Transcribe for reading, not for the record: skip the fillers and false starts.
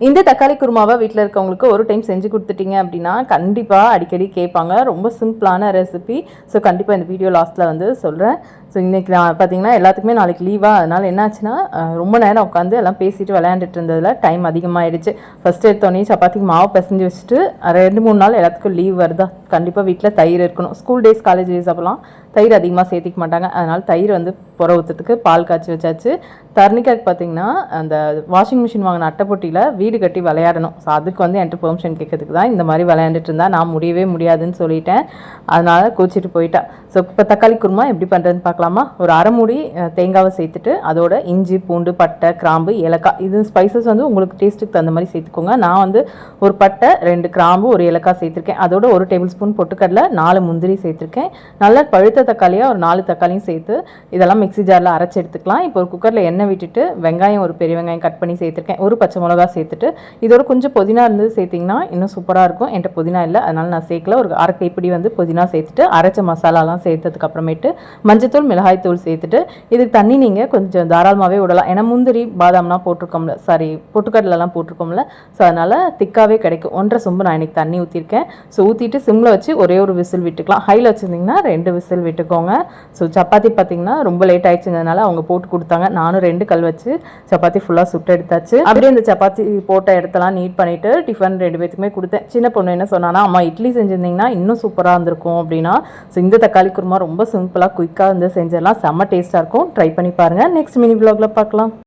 இந்த தக்காளி குருமாவை வீட்டில் இருக்கவங்களுக்கு ஒரு டைம் செஞ்சு கொடுத்துட்டீங்க அப்படின்னா கண்டிப்பாக அடிக்கடி கேட்பாங்க. ரொம்ப சிம்பிளான ரெசிபி. ஸோ கண்டிப்பாக இந்த வீடியோ லாஸ்ட்டில் வந்து சொல்கிறேன். ஸோ இன்றைக்கி நான் பார்த்தீங்கன்னா எல்லாத்துக்குமே நாளைக்கு லீவாக, அதனால் என்னாச்சுன்னா ரொம்ப நேரம் உட்காந்து எல்லாம் பேசிட்டு விளையாண்டுட்டு இருந்ததில் டைம் அதிகமாகிடுச்சு. ஃபஸ்ட்டு எடுத்தோடனே சப்பாத்திக்கு மாவு பிசைஞ்சு வச்சுட்டு 2-3 நாள் எல்லாத்துக்கும் லீவ் வருதா, கண்டிப்பாக வீட்டில் தயிர் இருக்கணும். ஸ்கூல் டேஸ் காலேஜ் டேஸ் அப்போலாம் தயிர் அதிகமாக சேர்த்திக்க மாட்டாங்க. அதனால் தயிர் வந்து புற ஊற்றத்துக்கு பால் காய்ச்சி வச்சாச்சு. தர்ணிக்காக்கு பார்த்திங்கன்னா அந்த வாஷிங் மிஷின் வாங்கின அட்டைப்பொட்டியில் வீடு கட்டி விளையாடணும். ஸோ அதுக்கு வந்து என்கிட்ட பெர்மிஷன் கேட்கறதுக்கு தான் இந்த மாதிரி விளையாண்டுட்டு இருந்தா. நான் முடியவே முடியாதுன்னு சொல்லிட்டேன். அதனால் கூச்சிட்டு போயிட்டேன். ஸோ இப்போ தக்காளி குருமா எப்படி பண்ணுறதுன்னு பார்க்கலாமா. ஒரு அரை மூடி தேங்காவை சேர்த்துட்டு அதோட இஞ்சி, பூண்டு, பட்டை, கிராம்பு, ஏலக்காய், இது ஸ்பைசஸ் வந்து உங்களுக்கு டேஸ்ட்டுக்கு தகுந்த மாதிரி சேர்த்துக்கோங்க. நான் வந்து ஒரு பட்டை, 2 கிராம்பு, ஒரு ஏலக்காய் சேர்த்துருக்கேன். அதோட 1 டேபிள் ஸ்பூன் பொட்டுக்கடலை, 4 முந்திரி சேர்த்துருக்கேன். நல்லா பழுத்த தக்காளியாக ஒரு 4 தக்காளியும் சேர்த்து இதெல்லாம் மிக்ஸி ஜாரில் அரைச்சி எடுத்துக்கலாம். இப்போ ஒரு குக்கரில் எண்ணெய் விட்டுட்டு வெங்காயம், ஒரு பெரிய வெங்காயம் கட் பண்ணி சேர்த்துருக்கேன். ஒரு பச்சை மிளகா சேர்த்துட்டு இதோட கொஞ்சம் புதினா இருந்து சேர்த்திங்கன்னா இன்னும் சூப்பராக இருக்கும். என்கிட்ட புதினா இல்லை, அதனால் நான் சேர்க்கல. ஒரு அரை கைப்பிடி வந்து புதினா சேர்த்துட்டு அரைச்ச மசாலாலாம் சேர்த்ததுக்கு அப்புறமேட்டு மஞ்சத்தூள், மிளகாய் தூள் சேர்த்துட்டு இதுக்கு தண்ணி நீங்கள் கொஞ்சம் தாராளமாகவே விடலாம். ஏன்னா முந்திரி, பாதாம்லாம் போட்டிருக்கோம்ல, சாரி பொட்டுக்கடலாம் போட்டிருக்கோம்ல. ஸோ அதனால் திக்காகவே கிடைக்கும். 1.5 சொம்பு நான் இன்றைக்கி தண்ணி ஊற்றிருக்கேன். ஸோ ஊற்றிட்டு சிம்மில் வச்சு ஒரே ஒரு விசில் விட்டுக்கலாம். ஹையில் வச்சுருந்திங்கன்னா 2 விசில் விட்டுக்கோங்க. ஸோ சப்பாத்தி பார்த்திங்கன்னா ரொம்ப லேட் ஆகிடுச்சுங்கிறதுனால அவங்க போட்டு கொடுத்தாங்க. நானும் 2 கல் வச்சு சப்பாத்தி ஃபுல்லாக சுட்டு எடுத்தாச்சு. அப்படியே இந்த சப்பாத்தி போட்ட இடத்தெல்லாம் நீட் பண்ணிவிட்டு டிஃபன் 2 பேத்துக்குமே கொடுத்தேன். சின்ன பொண்ணு என்ன சொன்னான்னா, அம்மா இட்லி செஞ்சுருந்திங்கன்னா இன்னும் சூப்பராக இருந்திருக்கும் அப்படின்னா. ஸோ இந்த தக்காளி குருமா ரொம்ப சிம்பிளாக குயிக்காக வந்து செஞ்சிடலாம். செம்ம டேஸ்ட்டாக இருக்கும். ட்ரை பண்ணி பாருங்கள். நெக்ஸ்ட் மினி விலாகில் பார்க்கலாம்.